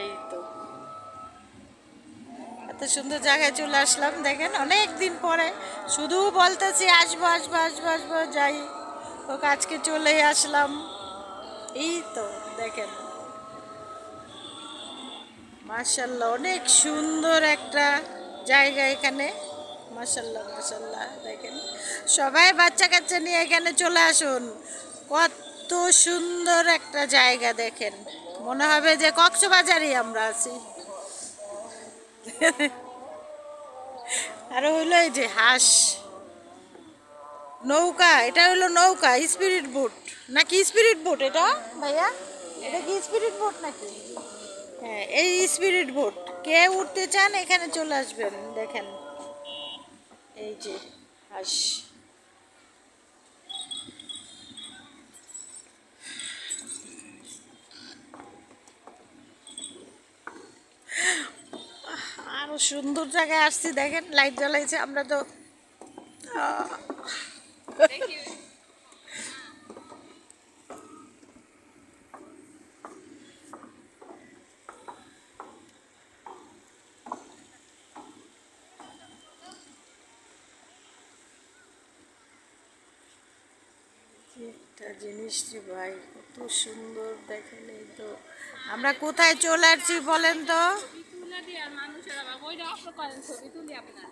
এই তো এত সুন্দর জায়গায় চলে আসলাম দেখেন, অনেক দিন পরে। শুধু বলতেছি আসবো আসবো আসবো আসবো, যাই তো আজকে চলেই আসলাম। এই তো দেখেন, মাশাল্লাহ অনেক সুন্দর একটা জায়গা এখানে। মাশাল্লাহ মাশাল্লাহ দেখেন, সবাই বাচ্চা কাচ্চা নিয়ে এখানে চলে আসুন। কত সুন্দর একটা জায়গা দেখেন, মনে হবে যে কক্সবাজারই আমরা আছি। আর হইলো এই যে হাঁস, নৌকা, এটা হলো নৌকা, স্পিরিট বোট নাকি? স্পিরিট বোট এটা ভাইয়া, এটা কি স্পিরিট বোট নাকি? হ্যাঁ, এই স্পিরিট বোট। কে উঠতে চান এখানে চলে আসবেন দেখেন। এই যে হাঁস, আরো সুন্দর জায়গায় আসছি দেখেন, লাইট জ্বালাইছে। আমরা তো একটা জিনিস রে ভাই, কত সুন্দর দেখেন। এই তো আমরা কোথায় চলে আসছি বলেন তো? ছবি তুলে দিয়ে আর মানুষের আবার ওইটা অফ করেন, ছবি তুলি আপনার